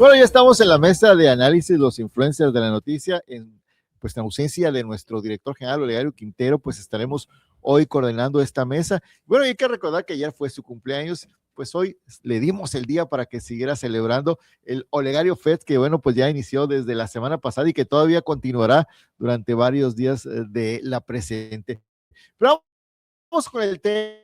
Bueno, ya estamos en la mesa de análisis, los influencers de la noticia, en ausencia de nuestro director general, Olegario Quintero, pues estaremos hoy coordinando esta mesa. Bueno, y hay que recordar que ayer fue su cumpleaños, pues hoy le dimos el día para que siguiera celebrando el Olegario Fest, que bueno, pues ya inició desde la semana pasada y que todavía continuará durante varios días de la presente. Pero vamos con el tema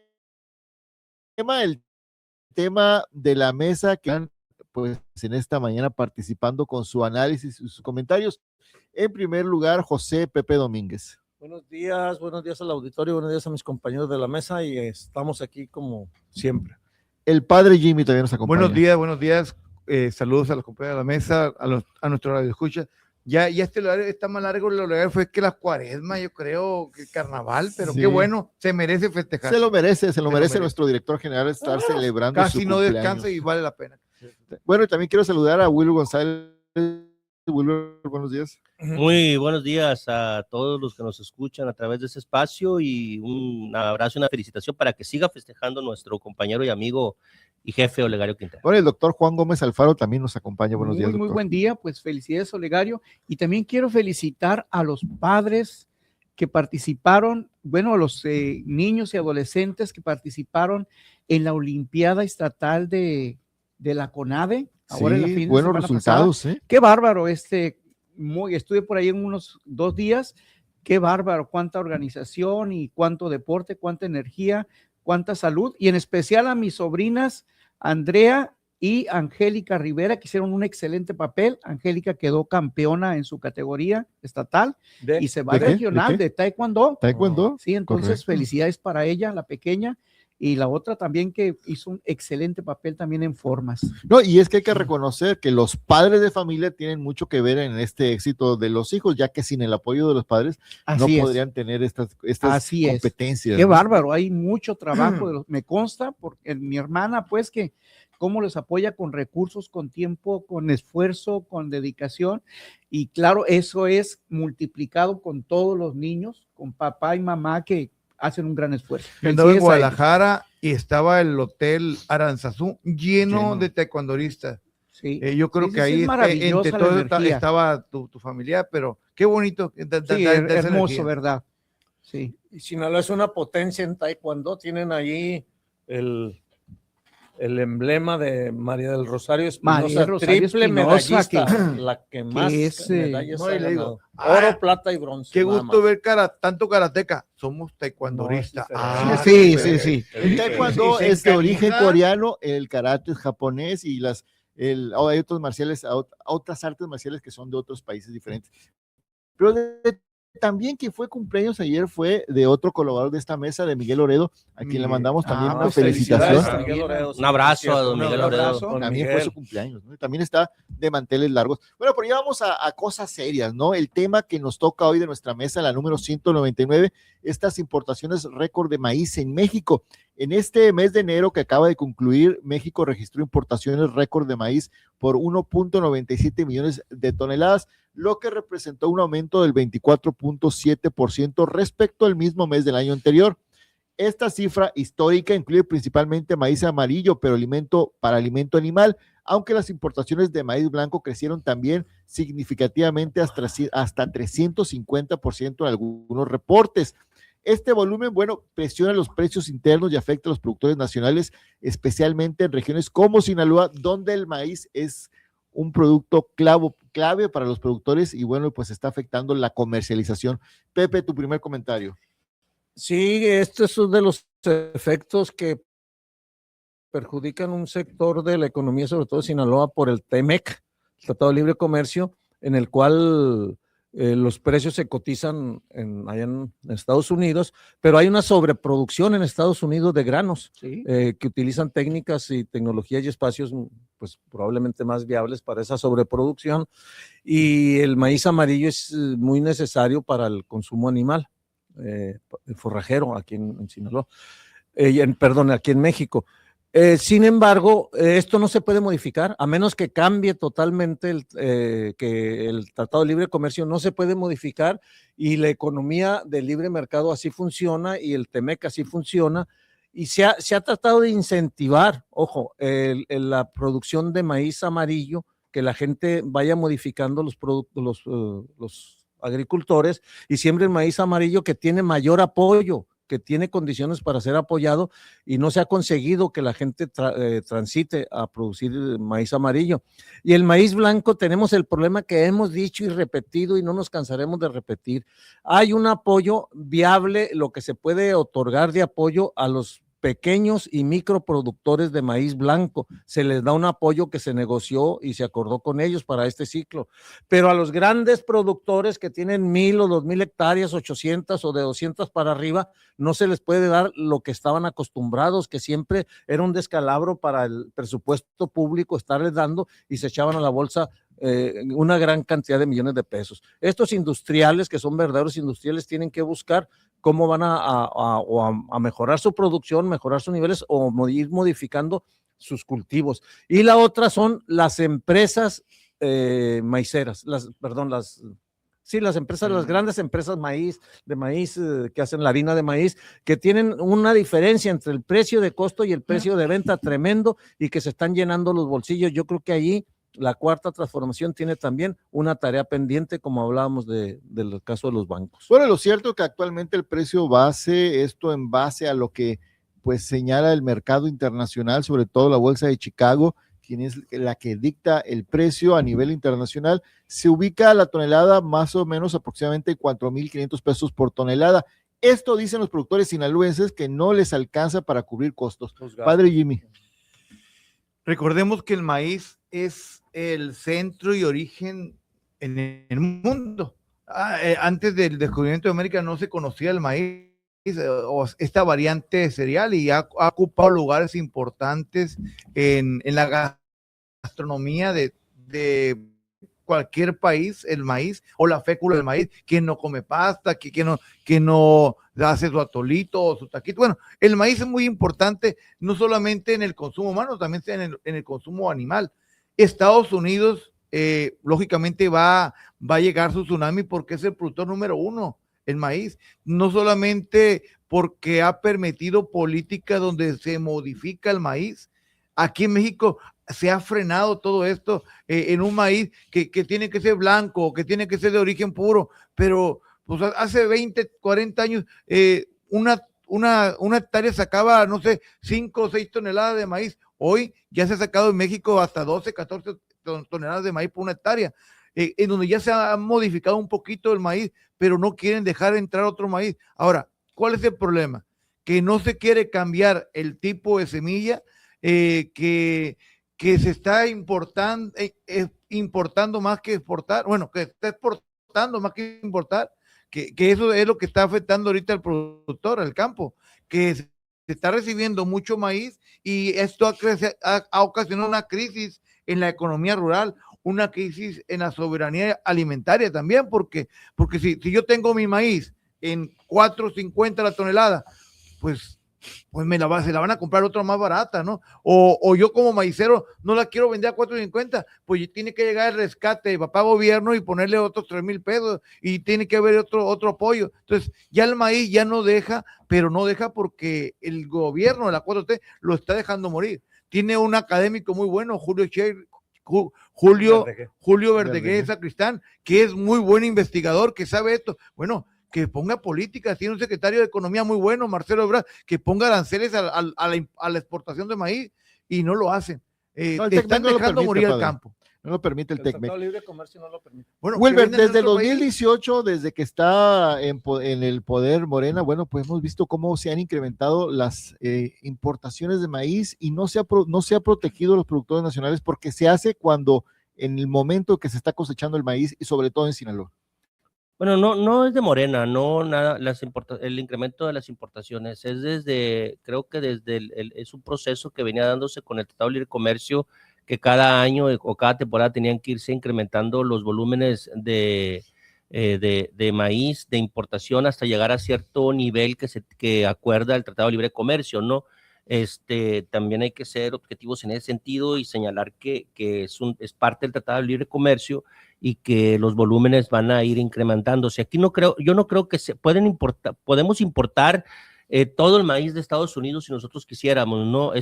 de la mesa que han pues en esta mañana participando con su análisis y sus comentarios. En primer lugar, José Pepe Domínguez. Buenos días al auditorio, buenos días a mis compañeros de la mesa y estamos aquí como siempre. El padre Jimmy también nos acompaña. Buenos días, saludos a los compañeros de la mesa, a nuestro radio escucha. Ya este horario está más largo, el horario fue que la cuaresma, yo creo, que el carnaval, pero sí. Qué bueno, se merece festejar. Se lo merece nuestro director general estar celebrando casi su no cumpleaños. Descansa y vale la pena. Bueno, y también quiero saludar a Wilber González. Wilber, buenos días. Muy buenos días a todos los que nos escuchan a través de ese espacio y un abrazo y una felicitación para que siga festejando nuestro compañero y amigo y jefe Olegario Quintero. Bueno, el doctor Juan Gómez Alfaro también nos acompaña. Buenos días, doctor. Muy buen día, pues felicidades, Olegario. Y también quiero felicitar a los padres que participaron, bueno, a los niños y adolescentes que participaron en la Olimpiada Estatal de la CONADE. Ahora Sí, buenos resultados. Qué bárbaro, estuve por ahí en unos 2 días. Qué bárbaro, cuánta organización y cuánto deporte, cuánta energía, cuánta salud, y en especial a mis sobrinas Andrea y Angélica Rivera, que hicieron un excelente papel. Angélica quedó campeona en su categoría estatal y se va al regional de taekwondo. ¿Taekwondo? Sí, entonces correcto. Felicidades para ella, la pequeña, y la otra también que hizo un excelente papel también en formas. No, y es que hay que reconocer que los padres de familia tienen mucho que ver en este éxito de los hijos, ya que sin el apoyo de los padres podrían tener estas competencias. Qué bárbaro, hay mucho trabajo, me consta, porque mi hermana, pues, que cómo les apoya con recursos, con tiempo, con esfuerzo, con dedicación, y claro, eso es multiplicado con todos los niños, con papá y mamá que hacen un gran esfuerzo. Andaba en Guadalajara y estaba el hotel Aranzazú lleno de taekwondoristas. Sí. Yo creo que ahí entre todo estaba tu familia, pero qué bonito. Hermoso, ¿verdad? Sí. Y Sinaloa es una potencia en taekwondo, tienen allí el emblema de María del Rosario Espinosa, triple medallista, la que más medallas ha ganado. Oro, plata y bronce. Qué gusto ver tanto karateca. Somos taekwondoristas. Sí. El taekwondo es de origen coreano, el karate es japonés y hay otras artes marciales que son de otros países diferentes. Pero también quien fue cumpleaños ayer fue de otro colaborador de esta mesa, de Miguel Oredo, a quien le mandamos también una felicitación. Un abrazo a don Miguel Oredo. También fue su cumpleaños, ¿no? También está de manteles largos. Bueno, pero ya vamos a cosas serias, ¿no? El tema que nos toca hoy de nuestra mesa, la número 199, estas importaciones récord de maíz en México. En este mes de enero que acaba de concluir, México registró importaciones récord de maíz por 1.97 millones de toneladas, lo que representó un aumento del 24.7% respecto al mismo mes del año anterior. Esta cifra histórica incluye principalmente maíz amarillo, pero para alimento animal, aunque las importaciones de maíz blanco crecieron también significativamente hasta 350% en algunos reportes. Este volumen, presiona los precios internos y afecta a los productores nacionales, especialmente en regiones como Sinaloa, donde el maíz es un producto clave para los productores y pues está afectando la comercialización. Pepe, tu primer comentario. Sí, este es uno de los efectos que perjudican un sector de la economía, sobre todo de Sinaloa, por el TEMEC, el Tratado de Libre Comercio, en el cual los precios se cotizan allá en Estados Unidos, pero hay una sobreproducción en Estados Unidos de granos, ¿sí? Que utilizan técnicas y tecnologías y espacios pues probablemente más viables para esa sobreproducción, y el maíz amarillo es muy necesario para el consumo animal, forrajero aquí en Sinaloa, aquí en México. Sin embargo, esto no se puede modificar, a menos que cambie totalmente que el Tratado de Libre Comercio no se puede modificar, y la economía del libre mercado así funciona, y el TEMEC así funciona, y se ha tratado de incentivar, ojo, la producción de maíz amarillo, que la gente vaya modificando los productos, los agricultores y siembren maíz amarillo que tiene mayor apoyo, que tiene condiciones para ser apoyado y no se ha conseguido que la gente transite a producir maíz amarillo. Y el maíz blanco tenemos el problema que hemos dicho y repetido y no nos cansaremos de repetir. Hay un apoyo viable, lo que se puede otorgar de apoyo a los pequeños y microproductores de maíz blanco. Se les da un apoyo que se negoció y se acordó con ellos para este ciclo. Pero a los grandes productores que tienen 1,000 o 2,000 hectáreas, 800 o de 200 para arriba, no se les puede dar lo que estaban acostumbrados, que siempre era un descalabro para el presupuesto público estarles dando y se echaban a la bolsa una gran cantidad de millones de pesos. Estos industriales, que son verdaderos industriales, tienen que buscar cómo van a mejorar su producción, mejorar sus niveles o ir modificando sus cultivos. Y la otra son las empresas maiceras, las empresas, las grandes empresas de maíz que hacen la harina de maíz, que tienen una diferencia entre el precio de costo y el precio de venta tremendo y que se están llenando los bolsillos. Yo creo que allí la cuarta transformación tiene también una tarea pendiente, como hablábamos del caso de los bancos. Bueno, lo cierto es que actualmente el precio base, esto en base a lo que pues señala el mercado internacional, sobre todo la bolsa de Chicago, quien es la que dicta el precio a nivel internacional, se ubica a la tonelada más o menos aproximadamente 4,500 pesos por tonelada. Esto dicen los productores sinaloenses que no les alcanza para cubrir costos. Padre Jimmy. Recordemos que el maíz es el centro y origen en el mundo. Antes del descubrimiento de América no se conocía el maíz o esta variante cereal y ha ocupado lugares importantes en la gastronomía de cualquier país, el maíz o la fécula del maíz. Quien no come pasta, quien no hace su atolito o su taquito. Bueno, el maíz es muy importante no solamente en el consumo humano, también en el consumo animal. Estados Unidos, lógicamente, va a llegar su tsunami porque es el productor número 1, el maíz. No solamente porque ha permitido políticas donde se modifica el maíz. Aquí en México se ha frenado todo esto en un maíz que tiene que ser blanco, que tiene que ser de origen puro, pero pues hace 20, 40 años una hectárea sacaba, no sé, 5 o 6 toneladas de maíz. Hoy ya se ha sacado en México hasta 12, 14 toneladas de maíz por una hectárea, en donde ya se ha modificado un poquito el maíz, pero no quieren dejar entrar otro maíz. Ahora, ¿cuál es el problema? Que no se quiere cambiar el tipo de semilla, que se está importando más que exportar, bueno, que está exportando más que importar, que eso es lo que está afectando ahorita al productor, al campo, que se está recibiendo mucho maíz y esto ha ocasionado una crisis en la economía rural, una crisis en la soberanía alimentaria también, porque si yo tengo mi maíz en 4.50 la tonelada, pues se la van a comprar otra más barata, ¿no? O yo como maicero no la quiero vender a 4.50, pues tiene que llegar el rescate de papá gobierno y ponerle otros 3,000 pesos y tiene que haber otro apoyo. Entonces ya el maíz ya no deja, pero no deja porque el gobierno de la 4T lo está dejando morir. Tiene un académico muy bueno, Julio Verdeguer Sacristán, que es muy buen investigador, que sabe esto. Bueno, que ponga políticas, tiene un secretario de Economía muy bueno, Marcelo Ebrard, que ponga aranceles a la exportación de maíz y no lo hacen. Están dejando morir el campo. No lo permite el TECMEC. Tratado de Libre Comercio no lo permite. Bueno, Wilber, desde el 2018, desde que está en el poder Morena, bueno, pues hemos visto cómo se han incrementado las importaciones de maíz y no se ha protegido a los productores nacionales porque se hace cuando en el momento que se está cosechando el maíz y sobre todo en Sinaloa. Bueno, no es de Morena, no nada, el incremento de las importaciones es creo que es un proceso que venía dándose con el Tratado de Libre Comercio, que cada año o cada temporada tenían que irse incrementando los volúmenes de maíz, de importación, hasta llegar a cierto nivel que acuerda el Tratado de Libre Comercio, ¿no? También hay que ser objetivos en ese sentido y señalar que es parte del Tratado de Libre Comercio y que los volúmenes van a ir incrementándose. Yo no creo que podemos importar todo el maíz de Estados Unidos si nosotros quisiéramos, ¿no?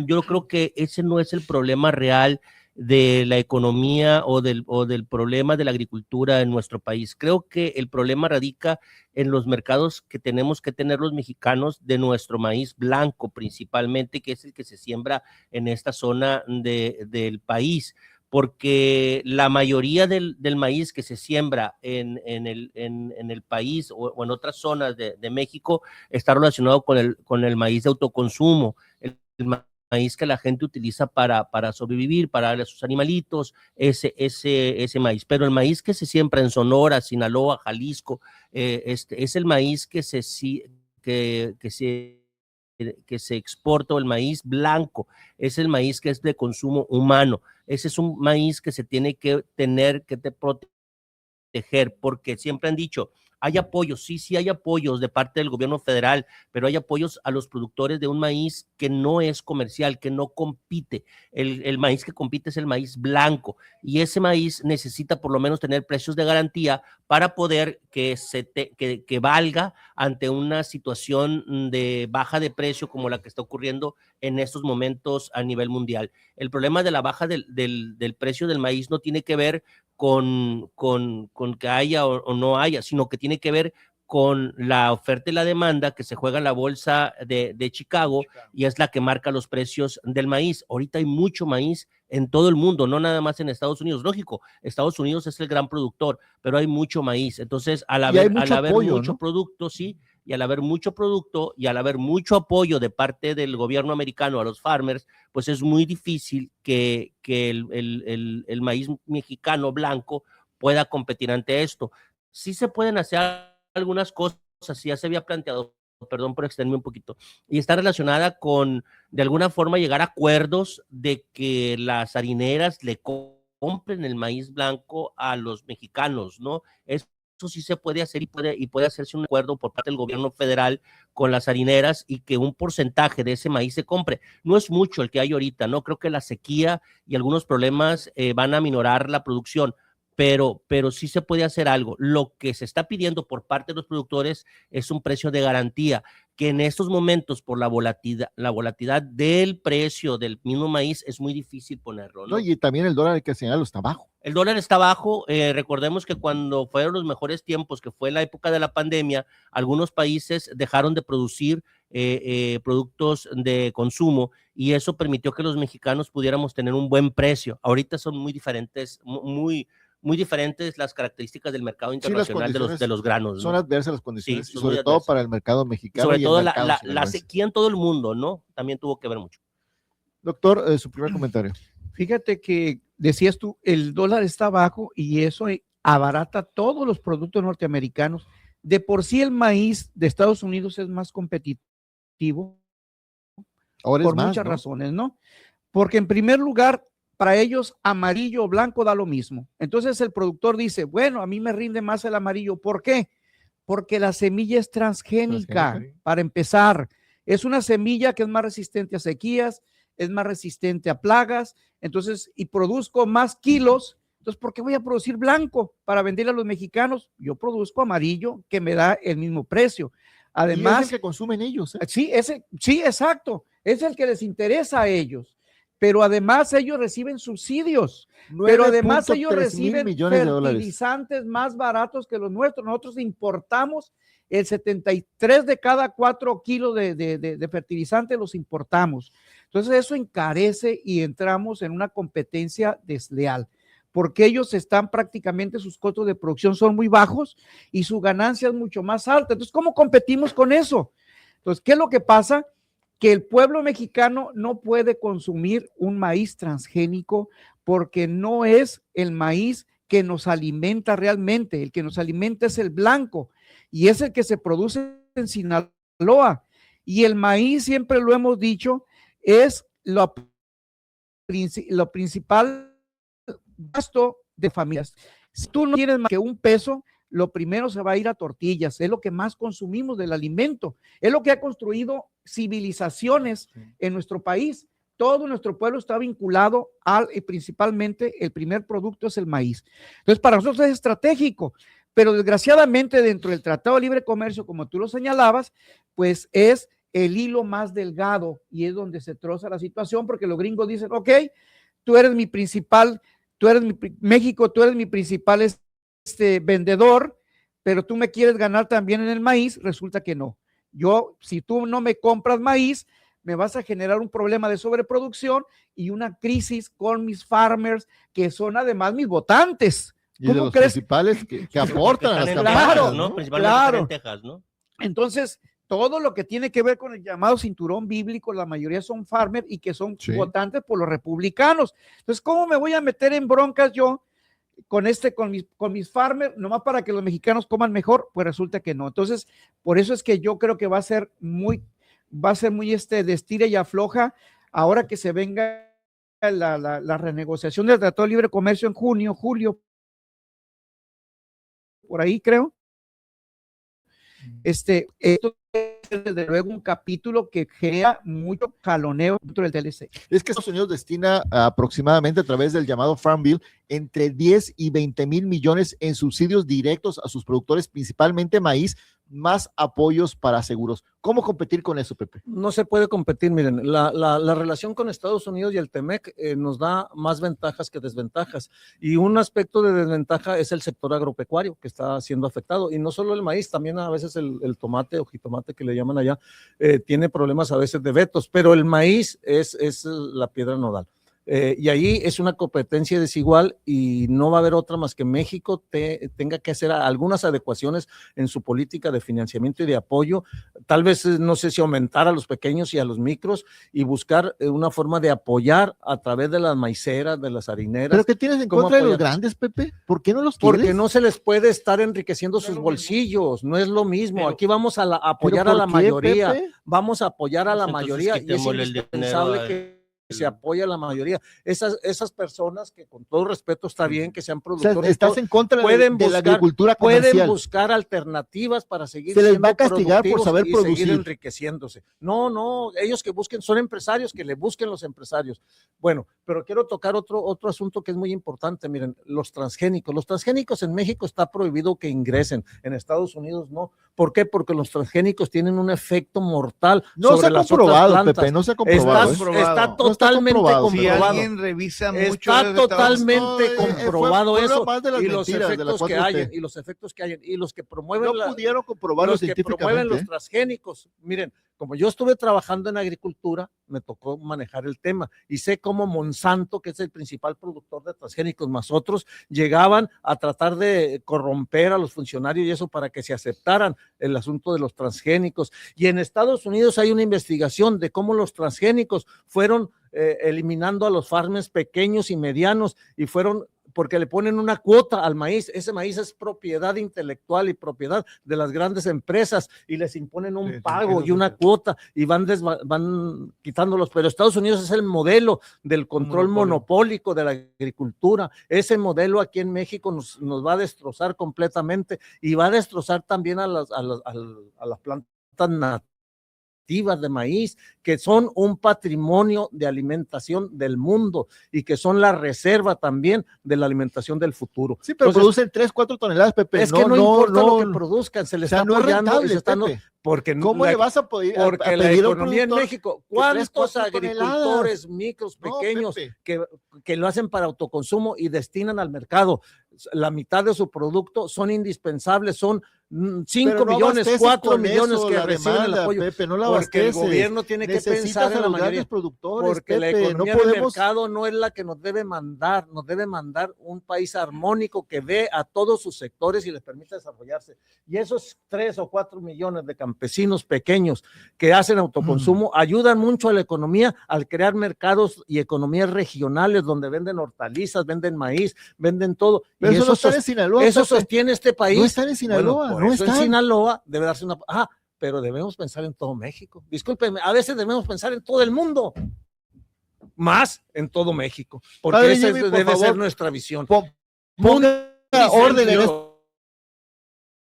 Yo creo que ese no es el problema real de la economía o del problema de la agricultura en nuestro país. Creo que el problema radica en los mercados que tenemos que tener los mexicanos de nuestro maíz blanco principalmente, que es el que se siembra en esta zona del país, porque la mayoría del maíz que se siembra en el país o en otras zonas de México está relacionado con el maíz de autoconsumo, el maíz que la gente utiliza para sobrevivir, para darle a sus animalitos, ese maíz. Pero el maíz que se siembra en Sonora, Sinaloa, Jalisco, es el maíz que se exporta, el maíz blanco, es el maíz que es de consumo humano. Ese es un maíz que se tiene que proteger, porque siempre han dicho, hay apoyos, sí hay apoyos de parte del gobierno federal, pero hay apoyos a los productores de un maíz que no es comercial, que no compite. El maíz que compite es el maíz blanco, y ese maíz necesita por lo menos tener precios de garantía para poder que valga ante una situación de baja de precio como la que está ocurriendo en estos momentos a nivel mundial. El problema de la baja del precio del maíz no tiene que ver con que haya o no haya, sino que tiene que ver con la oferta y la demanda que se juega en la bolsa de Chicago, y es la que marca los precios del maíz. Ahorita hay mucho maíz en todo el mundo, no nada más en Estados Unidos. Lógico, Estados Unidos es el gran productor, pero hay mucho maíz. Entonces, al haber mucho producto, sí, y al haber mucho producto y al haber mucho apoyo de parte del gobierno americano a los farmers, pues es muy difícil que el maíz mexicano blanco pueda competir ante esto. Sí se pueden hacer algunas cosas, ya se había planteado, perdón por extenderme un poquito, y está relacionada con, de alguna forma, llegar a acuerdos de que las harineras le compren el maíz blanco a los mexicanos, ¿no? Eso sí se puede hacer y puede hacerse un acuerdo por parte del gobierno federal con las harineras y que un porcentaje de ese maíz se compre. No es mucho el que hay ahorita, ¿no? Creo que la sequía y algunos problemas van a minorar la producción, pero sí se puede hacer algo. Lo que se está pidiendo por parte de los productores es un precio de garantía, que en estos momentos, por la volatilidad del precio del mismo maíz, es muy difícil ponerlo, ¿no? No, y también el dólar, hay que señalarlo, está bajo. El dólar está bajo. Recordemos que cuando fueron los mejores tiempos, que fue la época de la pandemia, algunos países dejaron de producir productos de consumo, y eso permitió que los mexicanos pudiéramos tener un buen precio. Ahorita son muy diferentes, muy diferentes las características del mercado internacional de los granos, ¿no? Son adversas las condiciones, Sí, y sobre todo para el mercado mexicano. Sobre todo la sequía en todo el mundo, ¿no? También tuvo que ver mucho. Doctor, su primer comentario. Fíjate que decías tú, el dólar está bajo y eso abarata todos los productos norteamericanos. De por sí el maíz de Estados Unidos es más competitivo. Ahora por es más, muchas ¿no? razones, ¿no? Porque en primer lugar, para ellos amarillo o blanco da lo mismo. Entonces el productor dice, bueno, a mí me rinde más el amarillo. ¿Por qué? Porque la semilla es transgénica, para empezar. Es una semilla que es más resistente a sequías, es más resistente a plagas, entonces, y produzco más kilos. Entonces, ¿por qué voy a producir blanco para venderle a los mexicanos? Yo produzco amarillo, que me da el mismo precio. Además, y es el que consumen ellos, ¿eh? Sí, exacto. Es el que les interesa a ellos. Pero además ellos reciben subsidios. Pero además ellos reciben fertilizantes más baratos que los nuestros. Nosotros importamos el 73 de cada 4 kilos de fertilizante los importamos. Entonces eso encarece y entramos en una competencia desleal, porque ellos están prácticamente, sus costos de producción son muy bajos y su ganancia es mucho más alta. Entonces, ¿cómo competimos con eso? Entonces, ¿qué es lo que pasa? Que el pueblo mexicano no puede consumir un maíz transgénico porque no es el maíz que nos alimenta realmente. El que nos alimenta es el blanco y es el que se produce en Sinaloa. Y el maíz, siempre lo hemos dicho, es lo principal gasto de familias. Si tú no tienes más que un peso, lo primero se va a ir a tortillas, es lo que más consumimos del alimento, es lo que ha construido civilizaciones en nuestro país. Todo nuestro pueblo está vinculado y principalmente el primer producto es el maíz. Entonces, para nosotros es estratégico, pero desgraciadamente dentro del Tratado de Libre Comercio, como tú lo señalabas, pues es el hilo más delgado y es donde se troza la situación, porque los gringos dicen, ok, tú eres mi principal, México, tú eres mi principal vendedor, pero tú me quieres ganar también en el maíz, resulta que no. Si tú no me compras maíz, me vas a generar un problema de sobreproducción y una crisis con mis farmers, que son además mis votantes. Y de los principales que aportan a las campañas, ¿no? Principalmente en Texas, ¿no? Entonces, todo lo que tiene que ver con el llamado cinturón bíblico, la mayoría son farmers y que son votantes por los republicanos. Entonces, ¿cómo me voy a meter en broncas yo con mis farmers, nomás para que los mexicanos coman mejor? Pues resulta que no. Entonces, por eso es que yo creo que va a ser muy de estira y afloja ahora que se venga la renegociación del Tratado de Libre Comercio en julio, por ahí creo. Esto es desde luego un capítulo que genera mucho jaloneo dentro del TLC. Es que Estados Unidos destina aproximadamente, a través del llamado Farm Bill, entre 10 y 20 mil millones en subsidios directos a sus productores, principalmente maíz, más apoyos para seguros. ¿Cómo competir con eso, Pepe? No se puede competir. Miren, la relación con Estados Unidos y el TEMEC nos da más ventajas que desventajas, y un aspecto de desventaja es el sector agropecuario, que está siendo afectado, y no solo el maíz, también a veces el tomate o jitomate, que le llaman allá, tiene problemas a veces de vetos, pero el maíz es la piedra nodal. Y ahí es una competencia desigual, y no va a haber otra más que México tenga que hacer algunas adecuaciones en su política de financiamiento y de apoyo, tal vez no sé si aumentar a los pequeños y a los micros, y buscar una forma de apoyar a través de las maiceras, de las harineras. ¿Pero qué tienes en contra de los grandes, Pepe? ¿Por qué no los quieres? Porque no se les puede estar enriqueciendo sus bolsillos, no es lo mismo. Aquí vamos a apoyar a la mayoría, vamos a apoyar a la mayoría, y es indispensable que se apoya a la mayoría. Esas personas que, con todo respeto, está bien que sean productores. O sea, estás en contra de la agricultura comercial. Pueden buscar alternativas para seguir se les va a castigar por saber producir, seguir enriqueciéndose. No, ellos que busquen, son empresarios, que le busquen los empresarios. Bueno, pero quiero tocar otro asunto que es muy importante. Miren, los transgénicos en México está prohibido que ingresen, en Estados Unidos no. ¿Por qué? Porque los transgénicos tienen un efecto mortal sobre las otras plantas. Pepe, no se ha comprobado. Está totalmente comprobado. Si alguien revisa mucho, está totalmente comprobado eso, y los efectos que hay, y los que promueven pudieron comprobarlo científicamente. Los transgénicos. Miren, como yo estuve trabajando en agricultura, me tocó manejar el tema, y sé cómo Monsanto, que es el principal productor de transgénicos, más otros, llegaban a tratar de corromper a los funcionarios y eso, para que se aceptaran el asunto de los transgénicos. Y en Estados Unidos hay una investigación de cómo los transgénicos fueron eliminando a los farmers pequeños y medianos, y fueron porque le ponen una cuota al maíz. Ese maíz es propiedad intelectual y propiedad de las grandes empresas, y les imponen un pago y una cuota, y van quitándolos. Pero Estados Unidos es el modelo del control monopólico de la agricultura. Ese modelo aquí en México nos va a destrozar completamente, y va a destrozar también a las plantas nativas de maíz, que son un patrimonio de alimentación del mundo, y que son la reserva también de la alimentación del futuro. Sí, pero producen 3-4 toneladas, Pepe. Es que no importa lo que produzcan, se les está apoyando, porque ¿cómo le vas a poder? Porque la economía en México, ¿cuántos agricultores micros, pequeños, que lo hacen para autoconsumo y destinan al mercado la mitad de su producto? Son indispensables, son 5 millones, 4 millones que reciben el apoyo. Pepe, no la porque el gobierno tiene que pensar en la mayoría, porque Pepe, la economía del mercado no es la que nos debe mandar un país armónico que ve a todos sus sectores y les permite desarrollarse. Y esos 3 o 4 millones de campesinos pequeños que hacen autoconsumo ayudan mucho a la economía, al crear mercados y economías regionales donde venden hortalizas, venden maíz, venden todo. Pero y eso no está en Sinaloa. Eso sostiene este país. No está en Sinaloa. Bueno, no está en Sinaloa, debe darse una... pero debemos pensar en todo México. Discúlpenme, a veces debemos pensar en todo el mundo, más en todo México, porque esa debe ser nuestra visión. Ponga orden en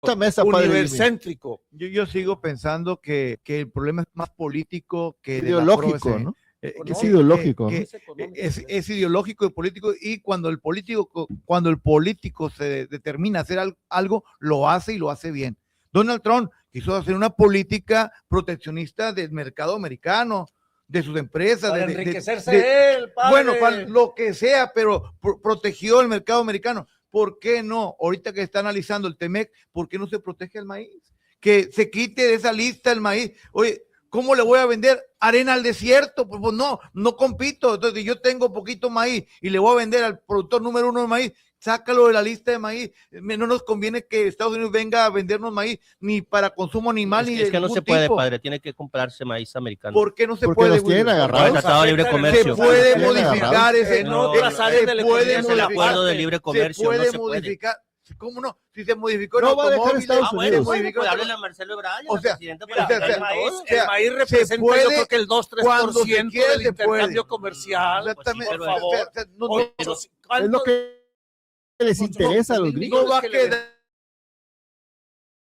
esta mesa, univercéntrico. Yo sigo pensando que el problema es más político que ideológico, ¿no? Es ideológico. Es ideológico y político, y cuando el político se determina a hacer algo, lo hace, y lo hace bien. Donald Trump quiso hacer una política proteccionista del mercado americano, de sus empresas. Para de enriquecerse él, padre. bueno, para lo que sea, pero protegió el mercado americano. ¿Por qué no? Ahorita que está analizando el TEMEC, ¿por qué no se protege el maíz? Que se quite de esa lista el maíz. Oye, ¿cómo le voy a vender arena al desierto? Pues no compito. Entonces, si yo tengo poquito maíz y le voy a vender al productor número 1 de maíz, sácalo de la lista de maíz. No nos conviene que Estados Unidos venga a vendernos maíz ni para consumo animal ni de Es que no ningún se puede, tipo. padre, tiene que comprarse maíz americano. ¿Por qué no se Porque puede? los tienen Willy? agarrados. El Tratado de Libre Comercio. Se puede Tienen modificar agarrados. ese. En otras áreas de la puede economía Es el acuerdo de libre comercio, se puede no se puede. modificar. ¿Cómo no? Si se modificó en No va a dejar automóviles, Estados se Unidos. modificó en- háblele a Marcelo Ebrard, O sea, presidente, Mira, para o sea, el maíz, o sea, el maíz se representa, puede, yo creo que el 2-3% cuando se quiere, del se intercambio puede. comercial. Exactamente. Por favor. O sea, no, Oye, no- Es lo que les interesa a los gringos. no va a que le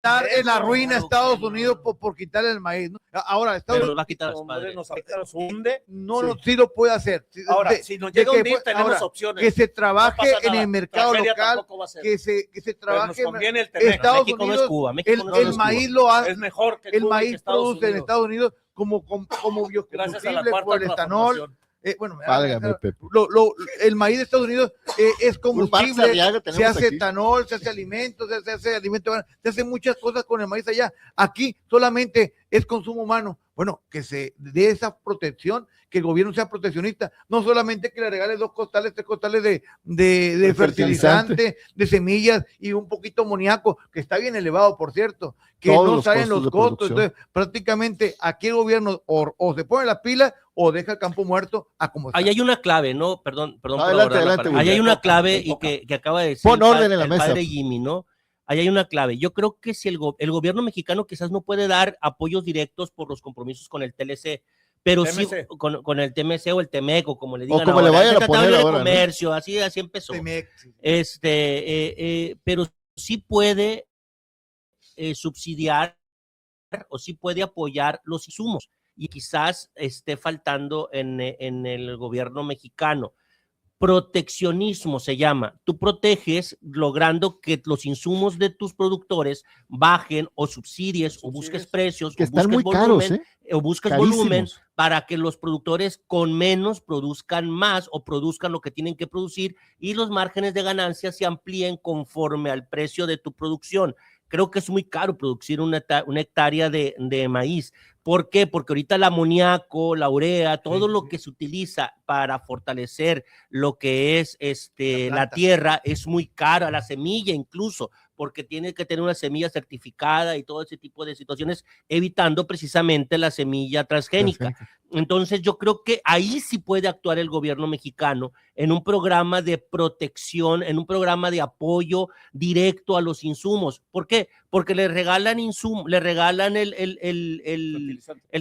quedar en la ruina Estados Unidos por quitarle el maíz, ¿no? Ahora, Estados Pero Unidos nos va a quitar, Hombre, padre. nos hunde. sí lo puede hacer. Ahora, De- si nos de llega a que hundir, fue- tenemos ahora, opciones. que se No trabaje pasa en nada. el mercado Tragedia local, tampoco va a ser. que se Pero trabaje. nos conviene el tener. Estados México no es Unidos, Cuba, México no el es maíz Cuba. lo hace. Es mejor que El Cuba y que maíz Estados produce en Unidos. Estados Unidos como Gracias a la biocombustible cuarta por el etanol. transformación. Bueno, Válgame, Pepe. el maíz de Estados Unidos es Un Parks combustible, Arriaga se tenemos hace aquí. etanol, se hace alimentos, se hace alimento, se hace muchas cosas con el maíz allá. Aquí solamente es consumo humano. Bueno, que se dé esa protección, que el gobierno sea proteccionista, no solamente que le regale 2 costales, 3 costales de fertilizante, de semillas y un poquito amoníaco, que está bien elevado, por cierto, que Todos no los saben costos los de costos. producción. Entonces, prácticamente aquí el gobierno o se pone las pilas o deja el campo muerto a como está. Ahí hay una clave, ¿no? Perdón por Adelante, abordarla, adelante, padre. Ahí William. hay una clave Me toca. que acaba de decir Pon orden en la el mesa. padre Jimmy, ¿no? Ahí hay una clave. Yo creo que si el gobierno mexicano quizás no puede dar apoyos directos por los compromisos con el TLC, pero sí TMC. con el TMC o el TEMEC o como le digan como le ahora, vayan el a Tratado poner de ahora, ¿no? Comercio, así empezó. Pero sí puede subsidiar o sí puede apoyar los insumos y quizás esté faltando en el gobierno mexicano. Proteccionismo se llama. Tú proteges logrando que los insumos de tus productores bajen o subsidies o busques precios Que o están busques muy caros, volumen, o busques Carísimos. volumen para que los productores con menos produzcan más o produzcan lo que tienen que producir y los márgenes de ganancia se amplíen conforme al precio de tu producción. Creo que es muy caro producir una hectárea de maíz. ¿Por qué? Porque ahorita el amoníaco, la urea, todo lo que se utiliza para fortalecer lo que es la tierra es muy cara, la semilla incluso, porque tiene que tener una semilla certificada y todo ese tipo de situaciones, evitando precisamente la semilla transgénica. Entonces yo creo que ahí sí puede actuar el gobierno mexicano en un programa de protección, en un programa de apoyo directo a los insumos. ¿Por qué? Porque le regalan el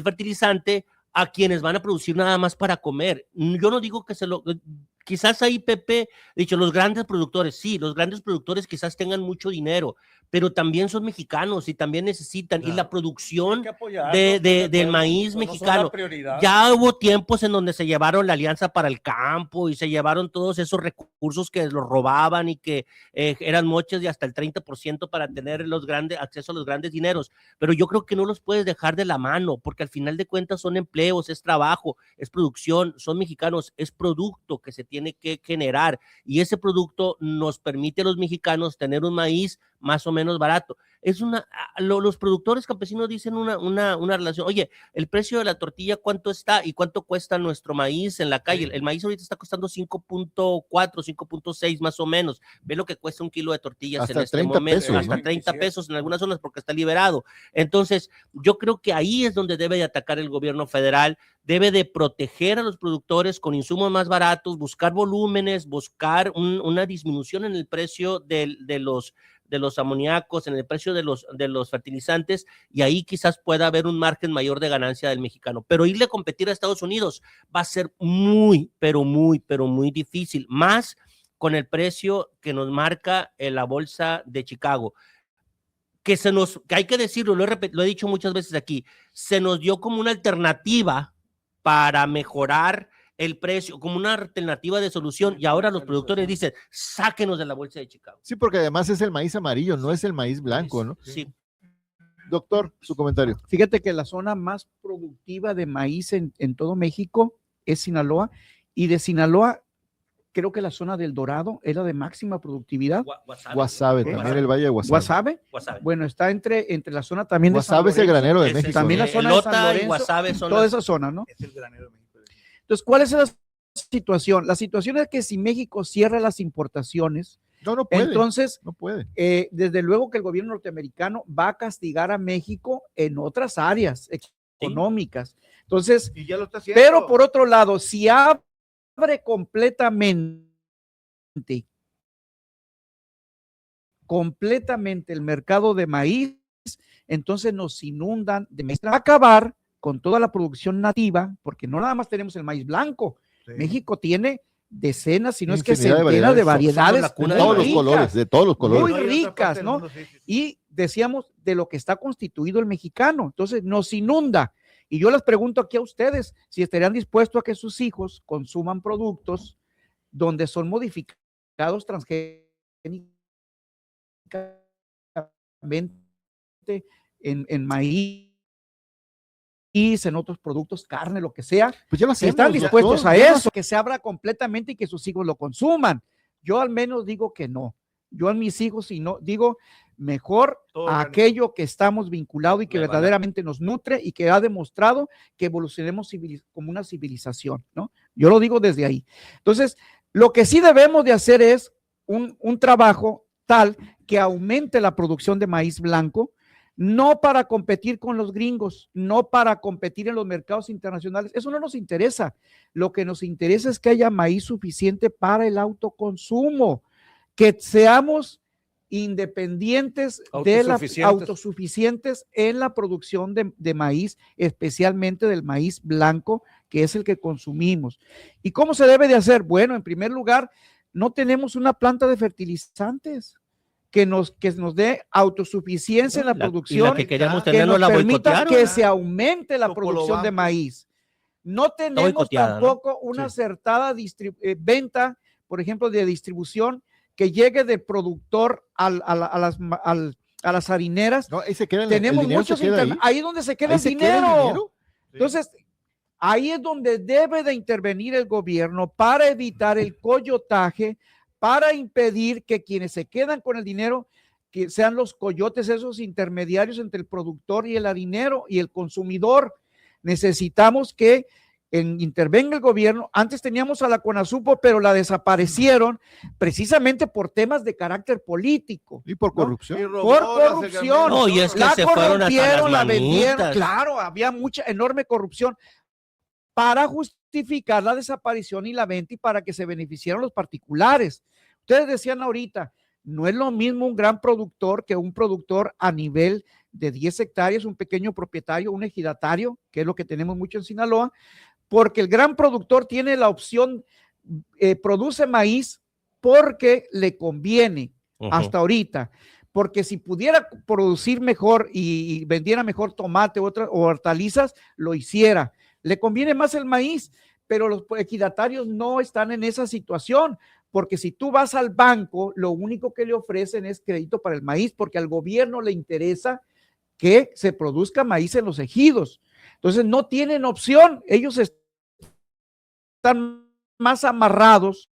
fertilizante a quienes van a producir nada más para comer. Yo no digo que quizás ahí Pepe, dicho, los grandes productores, sí, los grandes productores quizás tengan mucho dinero, pero también son mexicanos y también necesitan, y la producción del maíz mexicano. Ya hubo tiempos en donde se llevaron la Alianza para el Campo y se llevaron todos esos recursos que los robaban y que eran moches de hasta el 30% para tener acceso a los grandes dineros, pero yo creo que no los puedes dejar de la mano, porque al final de cuentas son empleos, es trabajo, es producción, son mexicanos, es producto que se tiene que generar y ese producto nos permite a los mexicanos tener un maíz más o menos barato. Los productores campesinos dicen una relación, oye, el precio de la tortilla, ¿cuánto está y cuánto cuesta nuestro maíz en la calle? El maíz ahorita está costando 5.4, 5.6 más o menos. Ve lo que cuesta un kilo de tortillas hasta en este 30 momento, pesos, hasta ¿no? 30 pesos en algunas zonas porque está liberado. Entonces, yo creo que ahí es donde debe de atacar el gobierno federal, debe de proteger a los productores con insumos más baratos, buscar volúmenes, buscar una disminución en el precio de los amoníacos, en el precio de los fertilizantes, y ahí quizás pueda haber un margen mayor de ganancia del mexicano. Pero irle a competir a Estados Unidos va a ser muy, pero muy difícil, más con el precio que nos marca la bolsa de Chicago. Que hay que decirlo, lo he dicho muchas veces aquí, se nos dio como una alternativa para mejorar el precio, como una alternativa de solución, y ahora los productores dicen, sáquenos de la bolsa de Chicago. Sí, porque además es el maíz amarillo, no es el maíz blanco, ¿no? Sí. Doctor, su comentario. Fíjate que la zona más productiva de maíz en todo México es Sinaloa, y de Sinaloa creo que la zona del Dorado es la de máxima productividad. Guasave, también el Valle de Guasave. ¿Guasave? Bueno, está entre la zona también de San Guasave es el Lorenzo, granero de México. también la zona de San Lota y Lorenzo, Guasave son toda las- esa zona, ¿no? Es el granero de México. Entonces, ¿cuál es la situación? La situación es que si México cierra las importaciones, No puede. entonces, No puede. desde luego que el gobierno norteamericano va a castigar a México en otras áreas económicas. Entonces, Y ya lo está haciendo. pero por otro lado, si abre completamente el mercado de maíz, entonces nos inundan de maíz. Va a acabar con toda la producción nativa, porque no nada más tenemos el maíz blanco. Sí. México tiene decenas, si no es que Infinidad de centenas de variedades. variedades Somos la cuna De del todos los maíz. colores, de todos los colores. Muy No hay otra ricas, parte del ¿no? mundo, sí, sí. Y decíamos de lo que está constituido el mexicano. Entonces nos inunda. Y yo les pregunto aquí a ustedes si estarían dispuestos a que sus hijos consuman productos donde son modificados transgénicamente en maíz, en otros productos, carne, lo que sea. Pues ya lo Si hacemos, están dispuestos doctor, a ya lo eso, que se abra completamente y que sus hijos lo consuman. Yo al menos digo que no. Yo a mis hijos, si no, digo mejor Todo a orgánico. aquello que estamos vinculados y que Me van a- verdaderamente nos nutre y que ha demostrado que evolucionemos como una civilización, ¿no? Yo lo digo desde ahí. Entonces, lo que sí debemos de hacer es un trabajo tal que aumente la producción de maíz blanco, no para competir con los gringos, no para competir en los mercados internacionales. Eso no nos interesa. Lo que nos interesa es que haya maíz suficiente para el autoconsumo, que seamos independientes autosuficientes en la producción de maíz, especialmente del maíz blanco, que es el que consumimos. ¿Y cómo se debe de hacer? Bueno, en primer lugar, no tenemos una planta de fertilizantes que nos dé autosuficiencia en la producción, y la que queríamos que tener nos no la permita boicotearon. que se aumente la Chocolo producción de Bambus. maíz. No tenemos boicoteada, ¿no? tampoco una acertada venta, por ejemplo, de distribución que llegue del productor a las harineras. No, ahí se queda el Tenemos dinero muchos se queda ahí. ahí es donde se queda Ahí el se queda el dinero. dinero. Entonces, ahí es donde debe de intervenir el gobierno para evitar el coyotaje, para impedir que quienes se quedan con el dinero, que sean los coyotes, esos intermediarios entre el productor y el harinero y el consumidor. Necesitamos que intervenga el gobierno. Antes teníamos a la CONASUPO, pero la desaparecieron precisamente por temas de carácter político. Y por ¿no? corrupción. Y robó Por las corrupción. No, y es que La se fueron hasta corrompieron, las la vendieron. manitas. Claro, había mucha enorme corrupción para justificar la desaparición y la venta y para que se beneficiaran los particulares. Ustedes decían ahorita, no es lo mismo un gran productor que un productor a nivel de 10 hectáreas, un pequeño propietario, un ejidatario, que es lo que tenemos mucho en Sinaloa, porque el gran productor tiene la opción, produce maíz porque le conviene hasta ahorita, porque si pudiera producir mejor y vendiera mejor tomate o hortalizas, lo hiciera. Le conviene más el maíz, pero los ejidatarios no están en esa situación, porque si tú vas al banco, lo único que le ofrecen es crédito para el maíz, porque al gobierno le interesa que se produzca maíz en los ejidos. Entonces no tienen opción, ellos están más amarrados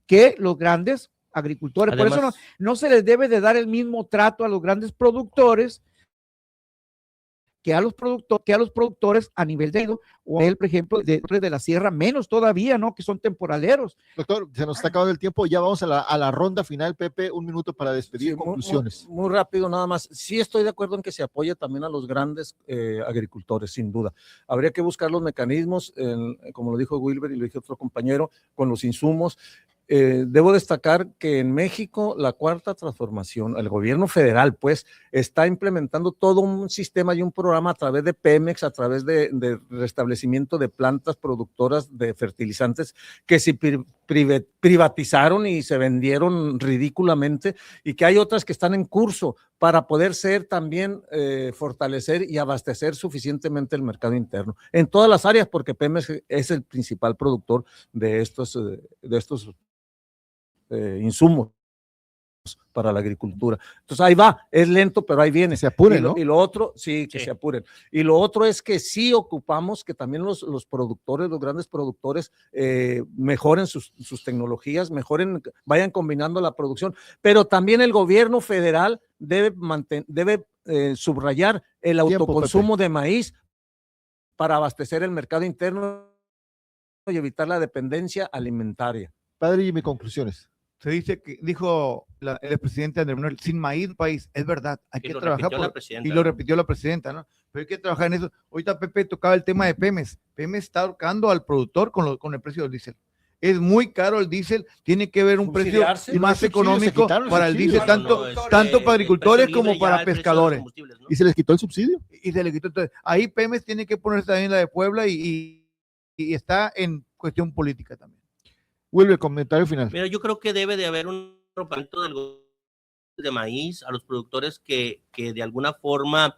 que los grandes agricultores. Además, por eso no se les debe de dar el mismo trato a los grandes productores que a los productores a nivel de o él, por ejemplo, de la sierra, menos todavía, ¿no? Que son temporaleros. Doctor, se nos está acabando el tiempo, ya vamos a la ronda final, Pepe, un minuto para despedir, Sí, conclusiones. Muy rápido nada más. Sí estoy de acuerdo en que se apoye también a los grandes agricultores, sin duda. Habría que buscar los mecanismos, como lo dijo Wilber y lo dijo otro compañero, con los insumos. Debo destacar que en México la cuarta transformación, el gobierno federal pues está implementando todo un sistema y un programa a través de Pemex, a través de restablecimiento de plantas productoras de fertilizantes que se privatizaron y se vendieron ridículamente, y que hay otras que están en curso para poder ser también fortalecer y abastecer suficientemente el mercado interno en todas las áreas, porque Pemex es el principal productor de estos insumos para la agricultura. Entonces ahí va, es lento, pero ahí viene. Se apuren, Y lo, ¿no? y lo otro, sí, que Sí. se apuren. Y lo otro es que sí ocupamos que también los productores, los grandes productores, mejoren sus tecnologías, vayan combinando la producción, pero también el gobierno federal debe subrayar el Tiempo, autoconsumo de maíz para abastecer el mercado interno y evitar la dependencia alimentaria. Padre, y mis conclusiones. Se dice que dijo el presidente Andrés Manuel, sin maíz, país, es verdad, hay Y que lo trabajar repitió la presidenta, y lo ¿no? repitió la presidenta, ¿no? Pero hay que trabajar en eso. Ahorita Pepe tocaba el tema de Pemex. Pemex está ahorcando al productor con el precio del diésel. Es muy caro el diésel, tiene que haber un precio Subsidiarse. Y no hay más subsidio, se económico quitaron el para el subsidio. diésel, tanto el para agricultores precio como libre para ya, el precio de los pescadores. combustibles, ¿no? ¿Y se les quitó el subsidio? Y se le quitó. Entonces, ahí Pemex tiene que ponerse también la de Puebla y está en cuestión política también. Vuelve el comentario final. Mira, yo creo que debe de haber un propósito del gobierno de maíz a los productores que de alguna forma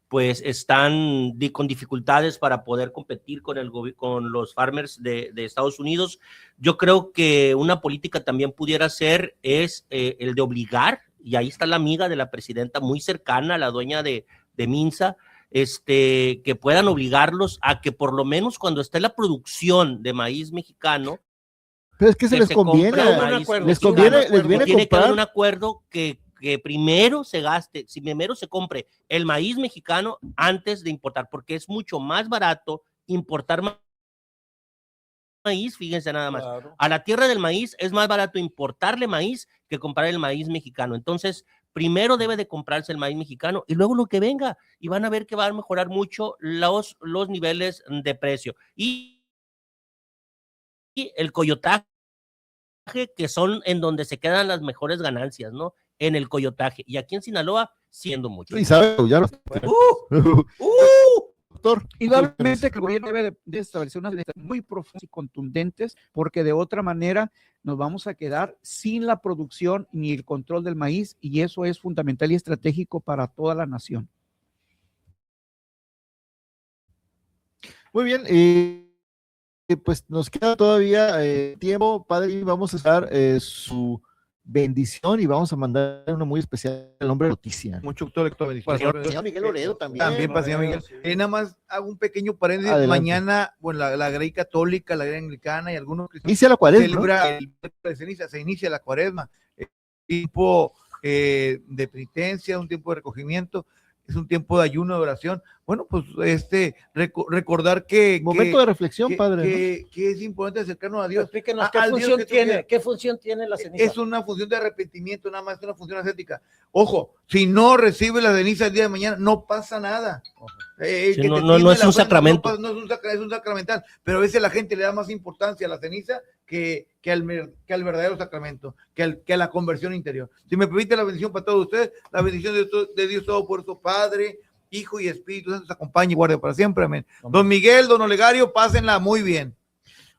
pues están con dificultades para poder competir con los farmers de Estados Unidos. Yo creo que una política también pudiera ser el de obligar, y ahí está la amiga de la presidenta muy cercana, la dueña de Minsa, que puedan obligarlos a que por lo menos cuando esté la producción de maíz mexicano, Pero es que se les conviene. Les conviene, les viene a tiene que haber un comprar. acuerdo que primero se gaste, si primero se compre el maíz mexicano antes de importar, porque es mucho más barato importar maíz, fíjense nada más. Claro. A la tierra del maíz es más barato importarle maíz que comprar el maíz mexicano. Entonces, primero debe de comprarse el maíz mexicano y luego lo que venga, y van a ver que va a mejorar mucho los niveles de precio. Y el coyotaje, que son en donde se quedan las mejores ganancias, ¿no? En el coyotaje. Y aquí en Sinaloa, siendo mucho. Y sabe, ya lo. Doctor. Indudablemente que el gobierno debe de establecer unas medidas muy profundas y contundentes, porque de otra manera nos vamos a quedar sin la producción ni el control del maíz, y eso es fundamental y estratégico para toda la nación. Muy bien, pues nos queda todavía tiempo, padre, y vamos a dar su bendición y vamos a mandar una muy especial al hombre noticia. Mucho gusto, lector. Señor Miguel Loredo también. También para señor Miguel. Nada más hago un pequeño paréntesis. Adelante. Mañana, bueno, la Grey Católica, la Grey Anglicana y algunos cristianos Inicia la cuaresma, ¿no? celebra el miércoles de ceniza, se inicia la cuaresma. Tiempo de penitencia, un tiempo de recogimiento, es un tiempo de ayuno, de oración. Bueno, pues recordar que Momento de reflexión, que, padre. que es importante acercarnos a Dios. Explíquenos al qué Dios función que tú tiene, quieras. qué función tiene la ceniza. Es una función de arrepentimiento, nada más, es una función ascética. Ojo, si no recibe la ceniza el día de mañana, no pasa nada. Sí, Que no te es tiende un la ofrenda, sacramento. No es un sacramental, pero a veces la gente le da más importancia a la ceniza que al verdadero sacramento, que a la conversión interior. Si me permite la bendición para todos ustedes, la bendición de Dios Todopoderoso, Padre, Hijo y Espíritu Santo, os acompañe y guarde para siempre. Amén. Don Miguel, don Olegario, pásenla muy bien.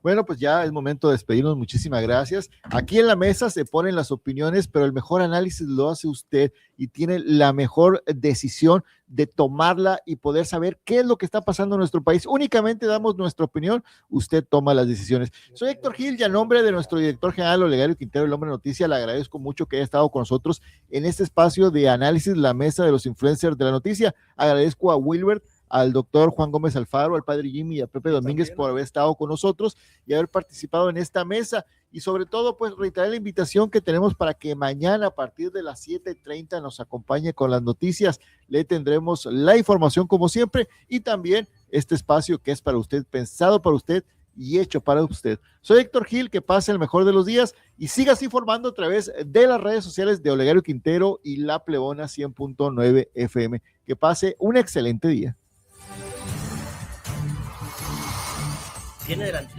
Bueno, pues ya es momento de despedirnos. Muchísimas gracias. Aquí en la mesa se ponen las opiniones, pero el mejor análisis lo hace usted y tiene la mejor decisión de tomarla y poder saber qué es lo que está pasando en nuestro país. Únicamente damos nuestra opinión, usted toma las decisiones. Soy Héctor Gil y a nombre de nuestro director general Olegario Quintero, el hombre noticia, le agradezco mucho que haya estado con nosotros en este espacio de análisis, la mesa de los influencers de la noticia. Agradezco a Wilbert, al doctor Juan Gómez Alfaro, al padre Jimmy y a Pepe Domínguez por haber estado con nosotros y haber participado en esta mesa, y sobre todo pues reiterar la invitación que tenemos para que mañana a partir de las 7:30 nos acompañe con las noticias. Le tendremos la información como siempre y también este espacio que es para usted, pensado para usted y hecho para usted. Soy Héctor Gil, que pase el mejor de los días y sigas informando a través de las redes sociales de Olegario Quintero y La Plebona 100.9 FM. Que pase un excelente día. Tiene delante.